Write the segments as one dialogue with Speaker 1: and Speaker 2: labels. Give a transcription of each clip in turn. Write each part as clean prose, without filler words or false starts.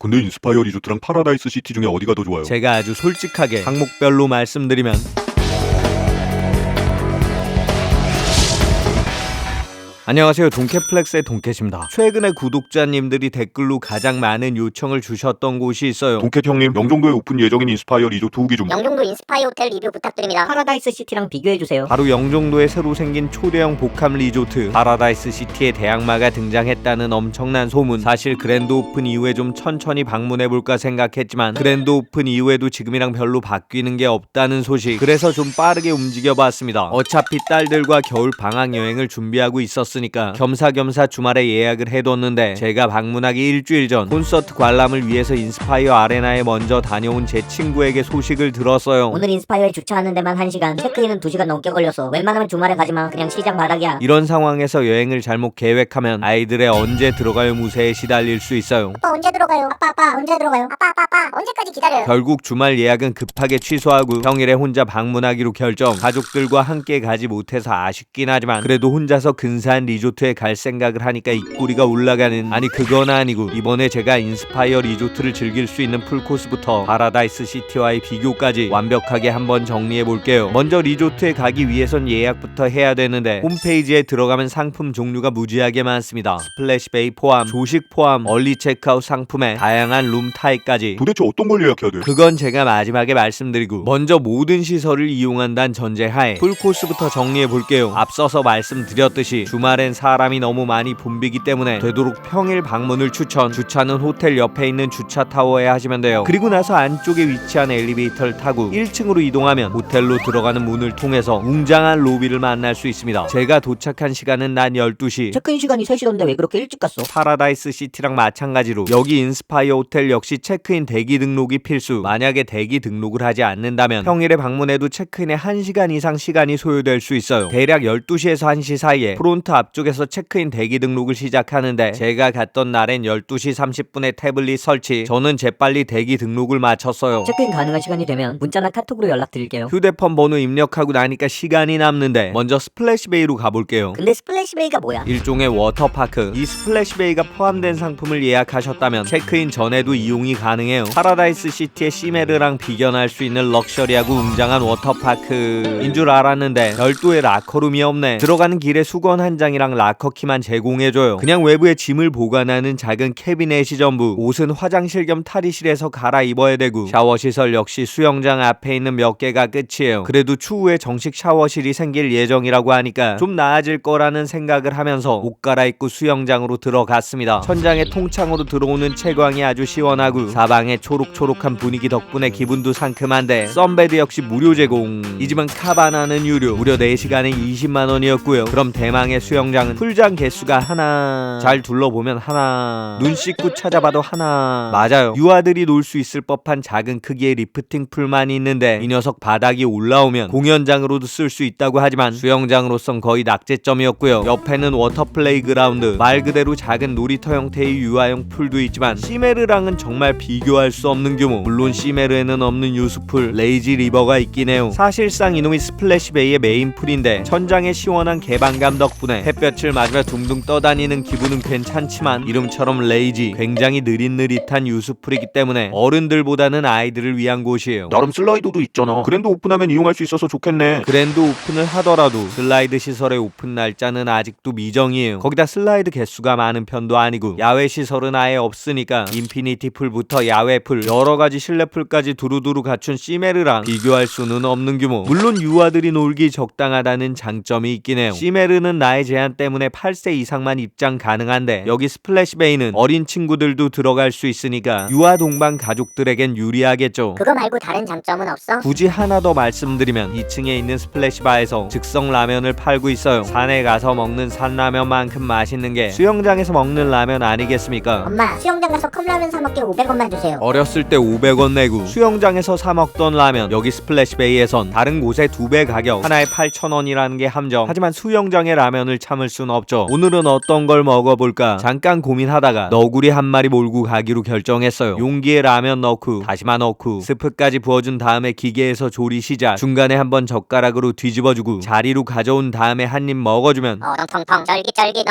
Speaker 1: 근데 인스파이어 리조트랑 파라다이스 시티 중에 어디가 더 좋아요?
Speaker 2: 제가 아주 솔직하게 항목별로 말씀드리면 안녕하세요, 동캐플렉스의 동캐십니다. 최근에 구독자님들이 댓글로 가장 많은 요청을 주셨던 곳이 있어요.
Speaker 1: 동캣 형님, 영종도에 오픈 예정인 인스파이어 리조트 후기 좀.
Speaker 3: 영종도 인스파이어 호텔 리뷰 부탁드립니다.
Speaker 4: 파라다이스 시티랑 비교해주세요.
Speaker 2: 바로 영종도에 새로 생긴 초대형 복합 리조트 파라다이스 시티에 대항마가 등장했다는 엄청난 소문. 사실 그랜드 오픈 이후에 좀 천천히 방문해볼까 생각했지만 그랜드 오픈 이후에도 지금이랑 별로 바뀌는 게 없다는 소식. 그래서 좀 빠르게 움직여봤습니다. 어차피 딸들과 겨울 방학 여행을 준비하고 있었으니까 겸사겸사 주말에 예약을 해뒀는데 제가 방문하기 일주일 전 콘서트 관람을 위해서 인스파이어 아레나에 먼저 다녀온 제 친구에게 소식을 들었어요.
Speaker 4: 오늘 인스파이어에 주차하는 데만 1시간, 체크인은 2시간 넘게 걸려서 웬만하면 주말에 가지마. 그냥 시장 바닥이야.
Speaker 2: 이런 상황에서 여행을 잘못 계획하면 아이들의 언제 들어갈 무새에 시달릴 수 있어요.
Speaker 3: 아빠 언제 들어가요? 아빠 언제 들어가요? 아빠 언제까지 기다려요?
Speaker 2: 결국 주말 예약은 급하게 취소하고 평일에 혼자 방문하기로 결정. 가족들과 함께 가지 못해서 아쉽긴 하지만 그래도 혼자서 근사한 리조트에 갈 생각을 하니까 입꼬리가 올라가는. 아니 그건 아니고 이번에 제가 인스파이어 리조트를 즐길 수 있는 풀코스부터 파라다이스 시티와의 비교까지 완벽하게 한번 정리해 볼게요. 먼저 리조트에 가기 위해선 예약부터 해야 되는데 홈페이지에 들어가면 상품 종류가 무지하게 많습니다. 스플래시베이 포함, 조식 포함, 얼리 체크아웃 상품에 다양한 룸 타입까지.
Speaker 1: 도대체 어떤 걸 예약해야 돼?
Speaker 2: 그건 제가 마지막에 말씀드리고 먼저 모든 시설을 이용한다는 전제하에 풀코스부터 정리해 볼게요. 앞서서 말씀드렸듯이 주말엔 사람이 너무 많이 붐비기 때문에 되도록 평일 방문을 추천. 주차는 호텔 옆에 있는 주차 타워에 하시면 돼요. 그리고 나서 안쪽에 위치한 엘리베이터를 타고 1층으로 이동하면 호텔로 들어가는 문을 통해서 웅장한 로비를 만날 수 있습니다. 제가 도착한 시간은 낮 12시.
Speaker 4: 체크인 시간이 3시던데 왜 그렇게 일찍 갔어?
Speaker 2: 파라다이스 시티랑 마찬가지로 여기 인스파이어 호텔 역시 체크인 대기 등록이 필수. 만약에 대기 등록을 하지 않는다면 평일에 방문해도 체크인에 1시간 이상 시간이 소요될 수 있어요. 대략 12시에서 1시 사이에 프론트 앞쪽에서 체크인 대기 등록을 시작하는데 제가 갔던 날엔 12시 30분에 태블릿 설치. 저는 재빨리 대기 등록을 마쳤어요.
Speaker 4: 체크인 가능한 시간이 되면 문자나 카톡으로 연락드릴게요.
Speaker 2: 휴대폰 번호 입력하고 나니까 시간이 남는데 먼저 스플래시베이로 가볼게요.
Speaker 4: 근데 스플래시베이가 뭐야?
Speaker 2: 일종의 워터파크. 이 스플래시베이가 포함된 상품을 예약하셨다면 체크인 전에도 이용이 가능해요. 파라다이스 시티의 시메르랑 비견할 수 있는 럭셔리하고 웅장한 워터파크인 줄 알았는데 별도의 라커룸이 없네. 들어가는 길에 수건 한 장이랑 라커키만 제공해줘요. 그냥 외부에 짐을 보관하는 작은 캐비넷이 전부. 옷은 화장실 겸 탈의실에서 갈아입어야 되고 샤워시설 역시 수영장 앞에 있는 몇 개가 끝이에요. 그래도 추후에 정식 샤워실이 생길 예정이라고 하니까 좀 나아질 거라는 생각을 하면서 옷 갈아입고 수영장으로 들어갔습니다. 천장에 통창으로 들어오는 채광이 아주 시원하고 사방의 초록초록한 분위기 덕분에 기분도 상큼한데 썬베드 역시 무료 제공. 이 집은 카바나는 유료. 무려 4시간에 20만원이었고요. 그럼 대망의 수영장은 풀장 개수가 하나, 잘 둘러보면 하나, 눈 씻고 찾아봐도 하나. 맞아요, 유아들이 놀 수 있을 법한 작은 크기의 리프팅 풀만 있는데 이 녀석 바닥이 올라오면 공연장으로도 쓸 수 있다고 하지만 수영장으로선 거의 낙제점이었고요. 옆에는 워터 플레이그라운드, 말 그대로 작은 놀이터 형태의 유아용 풀도 있지만 시메르랑은 정말 비교할 수 없는 규모. 물론 시메르에는 없는 유수풀 레이지 리버가 있긴 해요. 사실상 이놈이 스플래시베이의 메인 풀인데 천장의 시원한 개방감 덕분에 햇볕을 맞으며 둥둥 떠다니는 기분은 괜찮지만 이름처럼 레이지, 굉장히 느릿느릿한 유수풀이기 때문에 어른들보다는 아이들을 위한 곳이에요.
Speaker 1: 나름 슬라이드도 있잖아. 그랜드 오픈하면 이용할 수 있어서 좋겠네.
Speaker 2: 그랜드 오픈을 하더라도 슬라이드 시설의 오픈 날짜는 아직도 미정이에요. 거기다 슬라이드 개수가 많은 편도 아니고 야외 시설은 아예 없으니까 인피니티 풀부터 야외 풀, 여러가지 실내 풀까지 두루두루 갖춘 시메르랑 비교할 수는 없는 규모. 물론 유아들이 놀기 적당하다는 장점이 있긴 해요. 시메르는 나이 제한 때문에 8세 이상만 입장 가능한데 여기 스플래시베이는 어린 친구들도 들어갈 수 있으니까 유아 동반 가족들에겐 유리하겠죠.
Speaker 3: 그거 말고 다른 장점은 없어?
Speaker 2: 굳이 하나 더 말씀드리면 2층에 있는 스플래시바에서 즉석 라면을 팔고 있어요. 산에 가서 먹는 산라면만큼 맛있는 게 수영장에서 먹는 라면 아니겠습니까?
Speaker 3: 엄마 수영장 가서 컵라면 사 먹게 500원만 주세요.
Speaker 2: 어렸을 때 500원 내고 수영장에서 사 먹던 라면 여기 스플래시베이에선 다른 곳의 2배 가격, 하나에 8,000원이라는 게 함정. 하지만 수영장의 라면을 참을 순 없죠. 오늘은 어떤 걸 먹어볼까 잠깐 고민하다가 너구리 한 마리 몰고 가기로 결정했어요. 용기에 라면 넣고 다시마 넣고 스프까지 부어준 다음에 기계에서 조리 시작. 중간에 한번 젓가락으로 뒤집어주고 자리로 가져온 다음에 한 입 먹어주면
Speaker 3: 텅텅 쫄깃쫄깃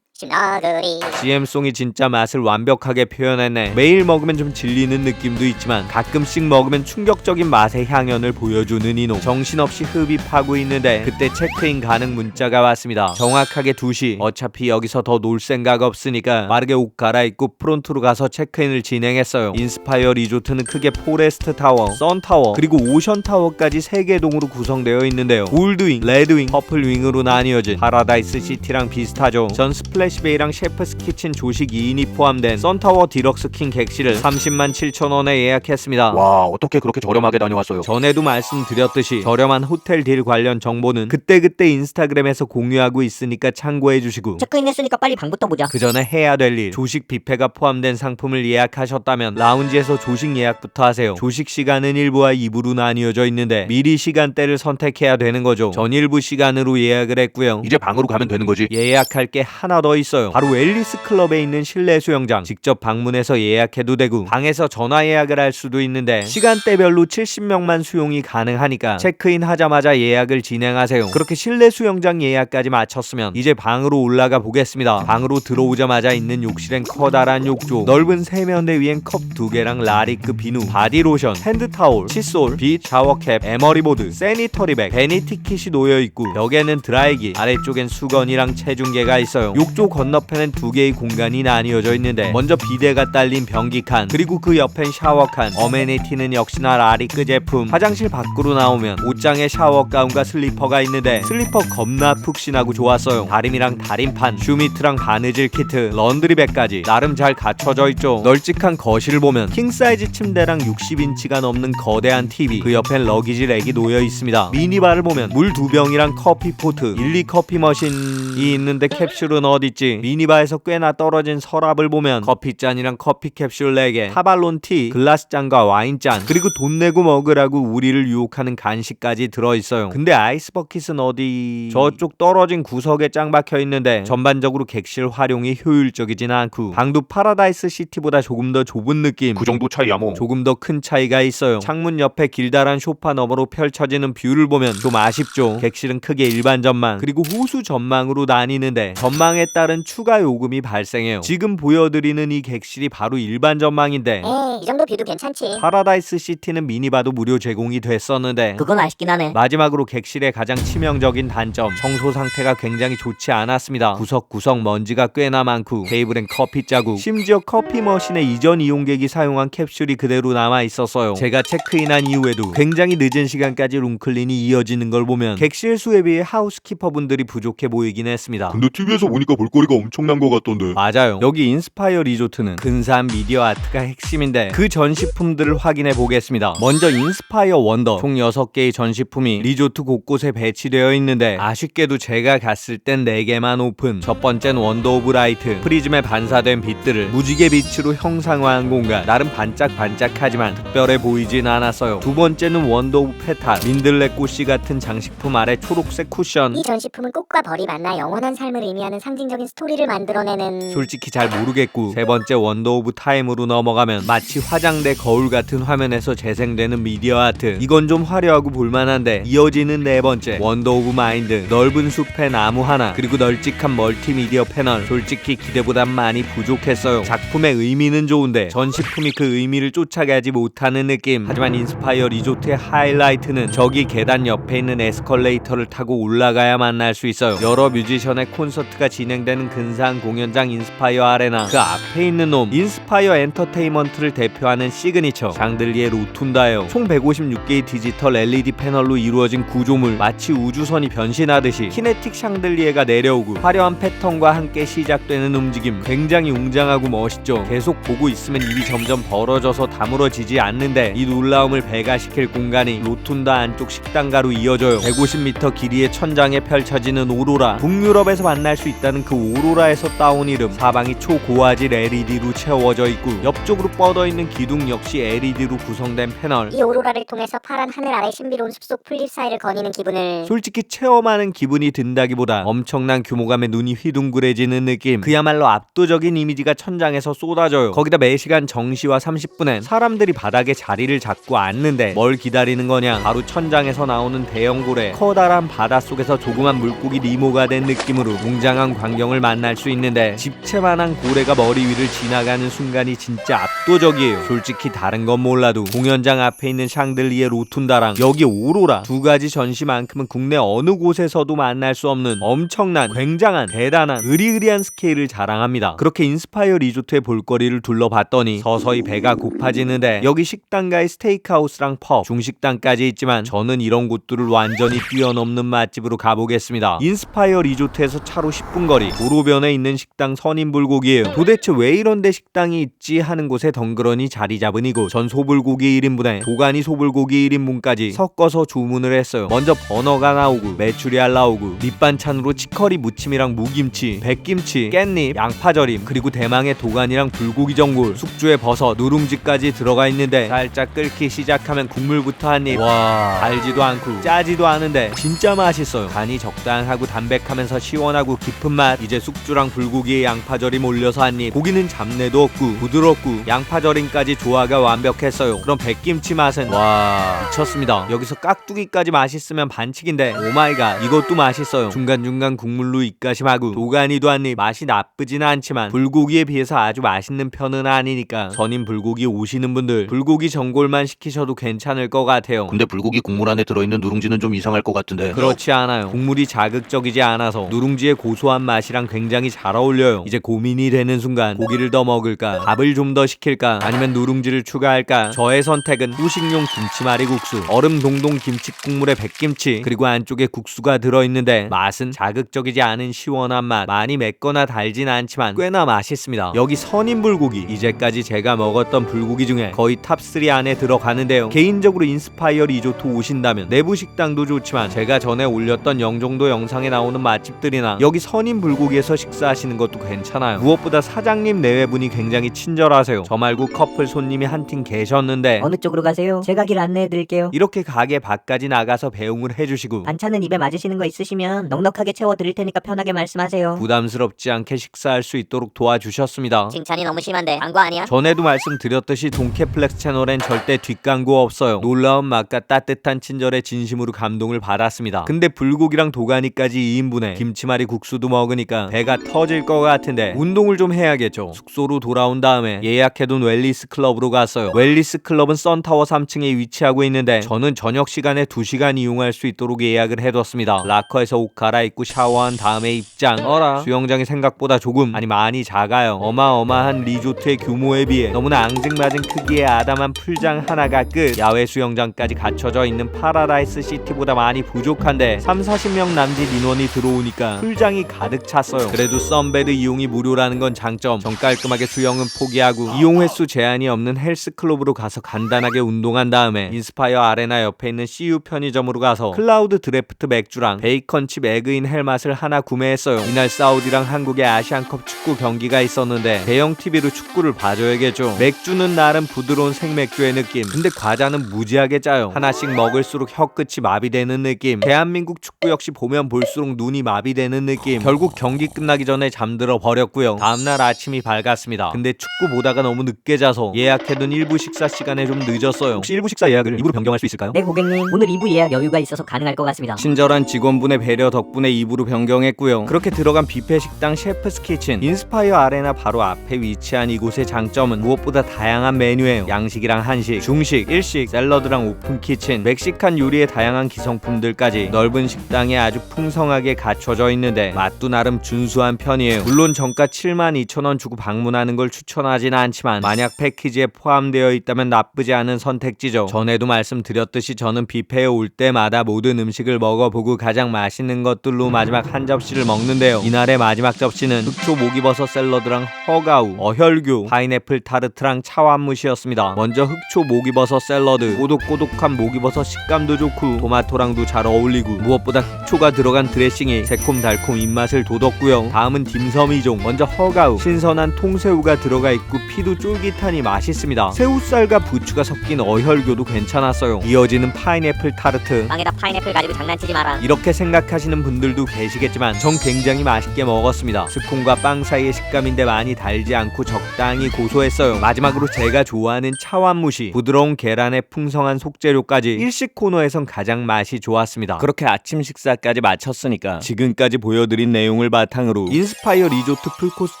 Speaker 3: 나그리.
Speaker 2: GM송이 진짜 맛을 완벽하게 표현했네. 매일 먹으면 좀 질리는 느낌도 있지만 가끔씩 먹으면 충격적인 맛의 향연을 보여주는 이놈. 정신없이 흡입하고 있는데 그때 체크인 가능 문자가 왔습니다. 정확하게 2시. 어차피 여기서 더 놀 생각 없으니까 빠르게 옷 갈아입고 프론트로 가서 체크인을 진행했어요. 인스파이어 리조트는 크게 포레스트 타워, 선 타워, 그리고 오션 타워까지 3개 동으로 구성되어 있는데요. 골드윙, 레드윙, 퍼플윙으로 나뉘어진 파라다이스 시티랑 비슷하죠. 전 스플래시베이랑 셰프스 키친 조식 2인이 포함된 썬타워 디럭스 킹 객실을 307,000원에 예약했습니다.
Speaker 1: 와, 어떻게 그렇게 저렴하게 다녀왔어요?
Speaker 2: 전에도 말씀드렸듯이 저렴한 호텔 딜 관련 정보는 그때그때 인스타그램에서 공유하고 있으니까 참고해주시고,
Speaker 4: 체크인 했으니까 빨리 방부터 보자.
Speaker 2: 그 전에 해야 될 일, 조식 뷔페가 포함된 상품을 예약하셨다면 라운지에서 조식 예약부터 하세요. 조식 시간은 1부와 2부로 나뉘어져 있는데 미리 시간대를 선택해야 되는 거죠. 전 1부 시간으로 예약을 했고요.
Speaker 1: 이제 방으로 가면 되는 거지.
Speaker 2: 예약할 게 하나 더 있어요. 바로 앨리스 클럽에 있는 실내 수영장. 직접 방문해서 예약해도 되고 방에서 전화 예약을 할 수도 있는데 시간대별로 70명만 수용이 가능하니까 체크인 하자마자 예약을 진행하세요. 그렇게 실내 수영장 예약까지 마쳤으면 이제 방으로 올라가 보겠습니다. 방으로 들어오자마자 있는 욕실엔 커다란 욕조, 넓은 세면대 위엔 컵 2개랑 라리크 비누, 바디로션, 핸드타올, 칫솔, 빗, 샤워캡, 에머리보드, 세니터리백, 베니티킷이 놓여있고 벽에는 드라이기, 아래쪽엔 수건이랑 체중계가 있어요. 욕조 건너편엔 2개의 공간이 나뉘어져 있는데 먼저 비데가 딸린 변기칸, 그리고 그 옆엔 샤워칸. 어메니티는 역시나 라리크 제품. 화장실 밖으로 나오면 옷장에 샤워가운과 슬리퍼가 있는데 슬리퍼 겁나 푹신하고 좋았어요. 다림이랑 다림판, 슈미트랑 바느질 키트, 런드리백까지 나름 잘 갖춰져 있죠. 널찍한 거실을 보면 킹사이즈 침대랑 60인치가 넘는 거대한 TV, 그 옆엔 러기지 렉이 놓여 있습니다. 미니바를 보면 물 2병이랑 커피포트, 1, 2커피 머신이 있는데 캡슐은 어딨지? 미니바에서 꽤나 떨어진 서랍을 보면 커피잔이랑 커피 캡슐 4개, 타발론 티, 글라스잔과 와인잔, 그리고 돈 내고 먹으라고 우리를 유혹하는 간식까지 들어있어요. 근데 아이스버킷은 어디? 저쪽 떨어진 구석에 짱 박혀 있는데 전반적으로 객실 활용이 효율적이진 않고 방도 파라다이스 시티보다 조금 더 좁은 느낌.
Speaker 1: 그 정도 차이야 뭐.
Speaker 2: 조금 더 큰 차이가 있어요. 창문 옆에 길다란 소파 너머로 펼쳐지는 뷰를 보면 좀 아쉽죠. 객실은 크게 일반 전망 그리고 호수 전망으로 나뉘는데 전망에 따른 추가 요금이 발생해요. 지금 보여드리는 이 객실이 바로 일반 전망인데
Speaker 3: 에이, 이 정도 뷰도 괜찮지.
Speaker 2: 파라다이스 시티는 미니바도 무료 제공이 됐었는데
Speaker 4: 그건 아쉽긴 하네.
Speaker 2: 마지막으로 객실의 가장 치명적인 단점, 청소 상태가 굉장히 좋지 않았습니다. 구석구석 먼지가 꽤나 많고 테이블엔 커피 자국, 심지어 커피 머신에 이전 이용객이 사용한 캡슐이 그대로 남아 있었어요. 제가 체크인한 이후에도 굉장히 늦은 시간까지 룸클린이 이어지는 걸 보면 객실 수에 비해 하우스키퍼 분들이 부족해 보이긴 했습니다.
Speaker 1: 근데 TV에서 보니까 볼거리가 엄청난 것 같던데.
Speaker 2: 맞아요. 여기 인스파이어 리조트는 근사한 미디어 아트가 핵심인데 그 전시품들을 확인해 보겠습니다. 먼저 인스파이어 원더, 총 6개의 전시품이 리조트 곳곳에 배치되어 있는데 아쉽게도 제가 갔을 땐 4개만 오픈. 첫 번째는 원더 오브 라이트, 프리즘에 반사된 빛들을 무지개 빛으로 형상화한 공간. 나름 반짝반짝하지만 특별해 보이진 않았어요. 두 번째는 원더 오브 페탈, 민들레꽃씨 같은 장식품 아래 초록색 쿠션.
Speaker 3: 이 전시품은 꽃과 벌이 만나 영원한 삶을 의미하는 상징적인 스토리를 만들어내는.
Speaker 2: 솔직히 잘 모르겠고, 세 번째 원더 오브 타임으로 넘어가면 마치 화장대 거울 같은 화면에서 재생되는 미디어 아트. 이건 좀 화려하고 볼만한데 이어지는 네 번째 원더 오브 마인드, 넓은 숲에 나무 하나 그리고 널찍한 멀티미디어 패널. 솔직히 기대보단 많이 부족했어요. 작품의 의미는 좋은데 전시품이 그 의미를 쫓아가지 못하는 느낌. 하지만 인스파이어 리조트의 하이라이트는 저기 계단 옆에 있는 에스컬레이터를 타고 올라가야 만날 수 있어요. 여러 뮤지션의 콘서트가 진행되는 근사한 공연장 인스파이어 아레나. 그 앞에 있는 놈 인스파이어 엔터테인먼트를 대표하는 시그니처 샹들리에 로툰다예요. 총 156개의 디지털 LED 패널로 이루어진 구조물. 마치 우주선이 변신하듯이 키네틱 샹들리에가 내려오고 화려한 패턴과 함께 시작되는 움직임. 굉장히 웅장하고 멋있죠. 계속 보고 있으면 입이 점점 벌어져서 다물어지지 않는데 이 놀라움을 배가시킬 공간이 로툰다 안쪽 식당가로 이어져요. 150m 길이의 천장에 펼쳐지는 오로라. 북유럽에서 만날 수 있다는 그 오로라에서 따온 이름. 사방이 초고화질 LED로 채워져 있고 옆쪽으로 뻗어있는 있는 기둥 역시 LED로 구성된 패널.
Speaker 3: 이 오로라를 통해서 파란 하늘 아래 신비로운 숲속 풀잎 사이를 거니는 기분을
Speaker 2: 솔직히 체험하는 기분이 든다기보다 엄청난 규모감에 눈이 휘둥그레지는 느낌. 그야말로 압도적인 이미지가 천장에서 쏟아져요. 거기다 매시간 정시와 30분엔 사람들이 바닥에 자리를 잡고 앉는데 뭘 기다리는 거냐. 바로 천장에서 나오는 대형 고래, 커다란 바닷속에서 조그만 물고기 니모가 된 느낌으로 웅장한 광경을 만날 수 있는데, 집채만한 고래가 머리 위를 지나가는 순간이 진짜 압도적이에요. 솔직히 다른 건 몰라도 공연장 앞에 있는 샹들리에 로툰다랑 여기 오로라 두 가지 전시만큼은 국내 어느 곳에서도 만날 수 없는 엄청난, 굉장한, 대단한, 으리으리한 스케일을 자랑합니다. 그렇게 인스파이어 리조트의 볼거리를 둘러봤더니 서서히 배가 고파지는데, 여기 식당가에 스테이크하우스랑 펍, 중식당까지 있지만 저는 이런 곳들을 완전히 뛰어넘는 맛집으로 가보겠습니다. 인스파이어 리조트에서 차로 10분 거리, 도로변에 있는 식당 선인불고기예요. 도대체 왜 이런데 식당이 있지 하는 곳에 덩그러니 자리 잡은 이곳. 전 소불고기 1인분에 도가니 소불고기 1인분까지 섞어서 주문을 했어요. 먼저 버너가 나오고 메추리알 나오고 밑반찬으로 치커리 무침이랑 무김치, 백김치, 깻잎, 양파절임, 그리고 대망의 도가니랑 불고기 전골, 숙주에 버섯, 누룽지까지 들어가 있는데 살짝 끓기 시작하면 국물부터 한 입. 와, 달지도 않고 짜지도 않은데 진짜 맛있어요. 간이 적당하고 담백하면서 시원하고 깊은 맛. 이제 숙주랑 불고기에 양파절임 올려서 한 입. 고기는 잡내도 없고 부드럽고 양파절임까지 조화가 완벽했어요. 그럼 백김치 맛은 와, 미쳤습니다. 여기서 깍두기까지 맛있으면 반칙인데 오마이갓, 이것도 맛있어요. 중간중간 국물로 입가심하고 도가니도 한 입. 맛이 나쁘지는 않지만 불고기에 비해서 아주 맛있는 편은 아니니까 선인 불고기 오시는 분들 불고기 전골만 시키셔도 괜찮을 것 같아요.
Speaker 1: 근데 불고기 국물 안에 들어있는 누룽지는 좀 이상할 것 같은데.
Speaker 2: 그렇지 않아요. 국물이 자극적이지 않아서 누룽지의 고소한 맛이랑 굉장히 잘 어울려요. 이제 고민이 되는 순간 고기를 더 먹을까, 밥을 좀 더 시킬까, 아니면 누룽지를 추가할까. 저의 선택은 후식용 김치말이 국수, 얼음 동동 김치 국물에 백김치, 그리고 안쪽에 국수가 들어있는데 맛은 자극적이지 않은 시원한 맛. 많이 맵거나 달진 않지만 꽤나 맛있습니다. 여기 선인 불고기, 이제까지 제가 먹었던 불고기 중에 거의 탑3 안에 들어가는데요. 개인적으로 인스파이어 리조트 오신다면 내부 식당도 좋지만 제가 전에 올렸던 영종도 영상에 나오는 맛집들이나 여기 선인 불고기에서 식사하시는 것도 괜찮아요. 무엇보다 사장님 내외분이 굉장히 친절하세요. 저 말고 커플 손님이 한 팀 계셨는데
Speaker 4: 어느 쪽으로 가세요? 제가 길 안내해드릴게요.
Speaker 2: 이렇게 가게 밖까지 나가서 배웅을 해주시고
Speaker 4: 반찬은 입에 맞으시는 거 있으시면 넉넉하게 채워드릴 테니까 편하게 말씀하세요.
Speaker 2: 부담스럽지 않게 식사할 수 있도록 도와주셨습니다.
Speaker 3: 칭찬이 너무 심한데 광고 아니야?
Speaker 2: 전에도 말씀드렸듯이 동캐플렉스 채널엔 절대 뒷광고 없어요. 놀라운 맛과 따뜻한 친절에 진심으로 감동을 받았습니다. 근데 불고기랑 도가니까지 2인분에 김치말이 국수도 먹으니까 배가 터질 것 같은데 운동을 좀 해야겠죠. 숙소로 돌아온 다음에 예약해둔 웰리스 클럽으로 갔어요. 웰리스 클럽은 선타워 3층에 위치하고 있는데 저는 저녁 시간에 2시간 이용할 수 있도록 예약을 해뒀습니다. 라커에서 옷 갈아입고 샤워한 다음에 입장. 어라, 수영장이 생각보다 조금, 아니 많이 작아요. 어마어마한 리조트의 규모에 비해 너무나 앙증맞은 크기의 아담한 풀장 하나가 끝. 야외 수영장까지 갖춰져 있는 파라다이스 시티보다 많이 부족한데 30-40명 남짓 인원이 들어오니까 풀장이 가득 찼어요. 그래도 썬베드 이용이 무료라는 건 장점. 전 깔끔하게 수영은 포기하고 이용 횟수 제한이 없는 헬스클럽으로 가서 간단하게 운동한 다음에 인스파이어 아레나 옆에 있는 CU 편의점으로 가서 클라우드 드래프트 맥주랑 베이컨칩 에그인 헬맛을 하나 구매했어요. 이날 사우디랑 한국의 아시안컵 축구 경기가 있었는데 대형 TV로 축구를 봐줘야겠죠. 맥주는 나름 부드러운 생맥주의 느낌. 근데 과자는 무지하게 짜요. 하나씩 먹을수록 혀끝이 마비되는 느낌. 대한민국 축구 역시 보면 볼수록 눈이 마비되는 느낌. 결국 경기 끝나기 전에 잠들어 버렸고요. 다음날 아침이 밝았습니다. 근데 축구 보다가 너무 늦게 자서 예약해둔 1부 식사 시간에 좀 늦었어요. 혹시 1부 식사 예약을 2부로 변경할 수 있을까요?
Speaker 4: 네 고객님, 오늘 2부 예약 여유가 있어서 가능할 것 같습니다.
Speaker 2: 친절한 직원분의 배려 덕분에 2부로 변경했고요. 그렇게 들어간 뷔페 식당 셰프스 키친. 인스파이어 아레나 바로 앞에 위치한 이곳의 장점은 무엇보다 다양한 메뉴예요. 양식이랑 한식, 중식, 일식, 샐러드랑 오픈 키친, 멕시칸 요리의 다양한 기성품들까지 넓은 식당에 아주 풍성하게 갖춰져 있는데 맛도 나름 준수한 편이에요. 물론 정가 72,000원 주고 방문하는 걸 추천하진 않지만 만약 패키지에 포함되어 있다면 나쁘지 않은 선택지죠. 전에도 말씀드렸듯이 저는 뷔페에 올 때마다 모든 음식을 먹어보고 가장 맛있는 것들로 마지막 한 접시를 먹는데요. 이날의 마지막 접시는 흑초 목이버섯 샐러드랑 허가우, 어혈교, 파인애플 타르트랑 차완무시였습니다. 먼저 흑초 목이버섯 샐러드. 꼬독꼬독한 목이버섯 식감도 좋고 토마토랑도 잘 어울리고 무엇보다 흑초가 들어간 드레싱이 새콤달콤 입맛을 돋웠고요. 다음은 딤섬이종. 먼저 허가우. 신선한 통새우가 들어가 있고 피도 쫄깃한 편히 맛있습니다. 새우살과 부추가 섞인 어혈교도 괜찮았어요. 이어지는 파인애플 타르트.
Speaker 4: 빵에다 파인애플 가지고 장난치지 마라.
Speaker 2: 이렇게 생각하시는 분들도 계시겠지만 전 굉장히 맛있게 먹었습니다. 스콘과 빵 사이의 식감인데 많이 달지 않고 적당히 고소했어요. 마지막으로 제가 좋아하는 차완무시, 부드러운 계란의 풍성한 속재료까지 일식 코너에선 가장 맛이 좋았습니다. 그렇게 아침 식사까지 마쳤으니까 지금까지 보여드린 내용을 바탕으로 인스파이어 리조트 풀코스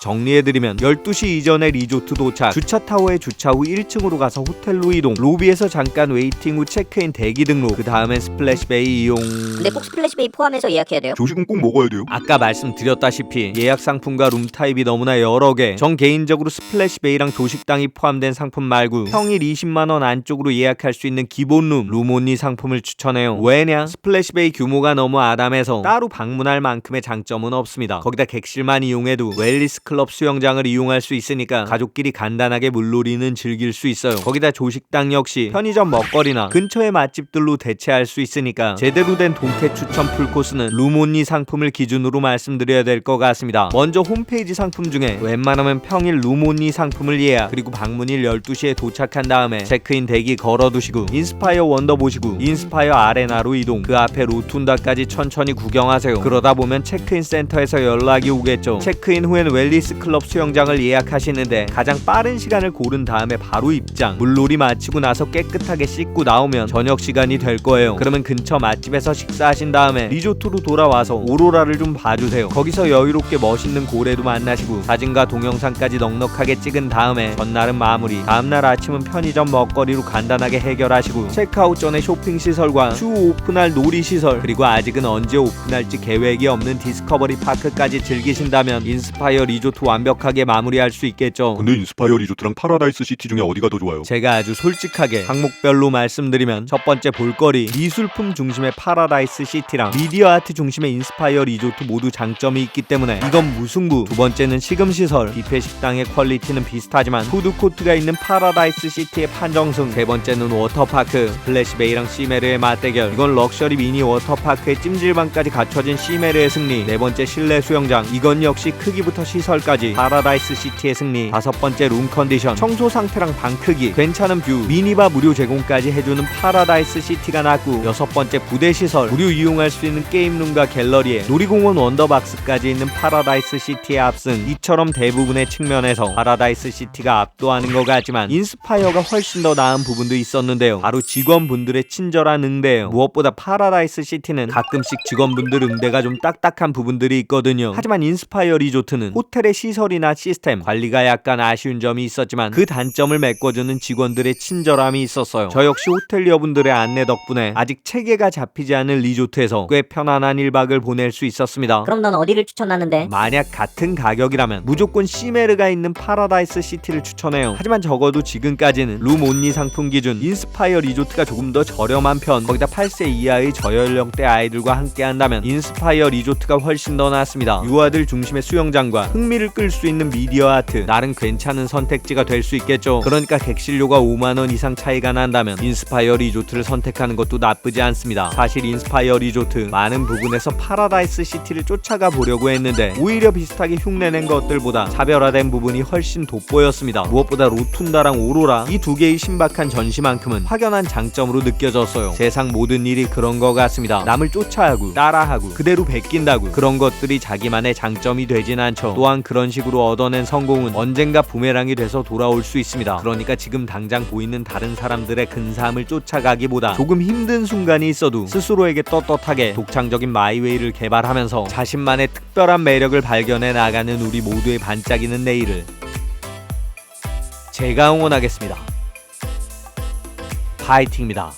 Speaker 2: 정리해드리면 12시 이전에 리조트 도착, 주차타워에 주차 후 1층으로 가서 호텔로 이동, 로비에서 잠깐 웨이팅 후 체크인 대기 등록, 그 다음엔 스플래시베이 이용.
Speaker 4: 근데 꼭 스플래시베이 포함해서 예약해야 돼요?
Speaker 1: 조식은 꼭 먹어야 돼요.
Speaker 2: 아까 말씀드렸다시피 예약 상품과 룸 타입이 너무나 여러 개. 전 개인적으로 스플래시베이랑 조식당이 포함된 상품 말고 평일 20만원 안쪽으로 예약할 수 있는 기본 룸온리 상품을 추천해요. 왜냐? 스플래시베이 규모가 너무 아담해서 따로 방문할 만큼의 장점은 없습니다. 거기다 객실만 이용해도 웰리스 클럽 수영장을 이용할 수 있으니까 가족끼리 간단하게 물놀이는 즐길 수 있어요. 거기다 조식당 역시 편의점 먹거리나 근처의 맛집들로 대체할 수 있으니까 제대로 된 동태 추천 풀코스는 룸온리 상품을 기준으로 말씀드려야 될 것 같습니다. 먼저 홈페이지 상품 중에 웬만하면 평일 룸온리 상품을 예약, 그리고 방문일 12시에 도착한 다음에 체크인 대기 걸어두시고 인스파이어 원더 보시고 인스파이어 아레나로 이동, 그 앞에 로툰다까지 천천히 구경하세요. 그러다 보면 체크인 센터에서 연락이 오겠죠. 체크인 후엔 웰리스 클럽 수영장을 예약하시는데 가장 빠른 시간을 고른 다음에 바로 입장, 물놀이 마치고 나서 깨끗하게 씻고 나오면 저녁 시간이 될 거예요. 그러면 근처 맛집에서 식사하신 다음에 리조트로 돌아와서 오로라를 좀 봐주세요. 거기서 여유롭게 멋있는 고래도 만나시고 사진과 동영상까지 넉넉하게 찍은 다음에 전날은 마무리, 다음날 아침은 편의점 먹거리로 간단하게 해결하시고 체크아웃 전에 쇼핑 시설과 추후 오픈할 놀이 시설, 그리고 아직은 언제 오픈할지 계획이 없는 디스커버리 파크까지 즐기신다면 인스파이어 리조트 완벽하게 마무리할 수 있겠죠.
Speaker 1: 근데 인스파이어 리조트랑 파라다이스 시티 중에 어디가 더 좋아요?
Speaker 2: 제가 아주 솔직하게 항목별로 말씀드리면 첫 번째 볼거리, 미술품 중심의 파라다이스 시티랑 미디어 아트 중심의 인스파이어 리조트 모두 장점이 있기 때문에 이건 무승부. 두 번째는 식음시설, 뷔페 식당의 퀄리티는 비슷하지만 푸드코트가 있는 파라다이스 시티의 판정승. 세 번째는 워터파크, 스플래시베이랑 시메르의 맞대결, 이건 럭셔리 미니 워터파크의 찜질방까지 갖춰진 시메르의 승리. 네 번째 실내 수영장, 이건 역시 크기부터 시설까지 파라다이스 시티의 승리. 다섯 번째 룸 컨디션, 청소 상태랑 방 크기, 괜찮은 뷰, 미니바 무료 제공까지 해주는 파라다이스 시티가 낫고, 여섯 번째 부대 시설, 무료 이용할 수 있는 게임룸과 갤러리에 놀이공원 원더박스까지 있는 파라다이스 시티의 압승. 이처럼 대부분의 측면에서 파라다이스 시티가 압도하는 것 같지만 인스파이어가 훨씬 더 나은 부분도 있었는데요. 바로 직원분들의 친절한 응대예요. 무엇보다 파라다이스 시티는 가끔씩 직원분들 응대가 좀 딱딱한 부분들이 있거든요. 하지만 인스파이어 리조트는 호텔의 시설이나 시스템, 관리가 약간 아쉬운 점이 있었지만 그 단점을 메꿔주는 직원들의 친절함이 있었어요. 저 역시 호텔리어분들의 안내 덕분에 아직 체계가 잡히지 않은 리조트에서 꽤 편안한 1박을 보낼 수 있었습니다.
Speaker 4: 그럼 넌 어디를 추천하는데?
Speaker 2: 만약 같은 가격이라면 무조건 시메르가 있는 파라다이스 시티를 추천해요. 하지만 적어도 지금까지는 룸온리 상품 기준 인스파이어 리조트가 조금 더 저렴한 편, 거기다 8세 이하의 저연령대 아이들과 함께 한다면 인스파이어 리조트가 훨씬 더 낫습니다. 유아들 중심의 수영장과 흥미를 끌 수 있는 미디어 아트, 나름 괜찮은 선택지가 될 수 있겠죠. 그러니까 객실료가 5만원 이상 차이가 난다면 인스파이어 리조트를 선택하는 것도 나쁘지 않습니다. 사실 인스파이어 리조트 많은 부분에서 파라다이스 시티를 쫓아가 보려고 했는데 오히려 비슷하게 흉내낸 것들보다 차별화된 부분이 훨씬 돋보였습니다. 무엇보다 로툰다랑 오로라, 이 두 개의 신박한 전시만큼은 확연한 장점으로 느껴졌어요. 세상 모든 일이 그런 것 같습니다. 남을 쫓아하고 따라하고 그대로 베낀다고 그런 것들이 자기만의 장점이 되진 않죠. 또한 그런 식으로 얻어낸 성공은 언젠가 부메랑이 돼서 돌아올 수 있습니다. 그러니까 지금 당장 보이는 다른 사람들의 근사함을 쫓아가기보다 조금 힘든 순간이 있어도 스스로에게 떳떳하게 독창적인 마이웨이를 개발하면서 자신만의 특별한 매력을 발견해 나가는 우리 모두의 반짝이는 내일을 제가 응원하겠습니다. 파이팅입니다.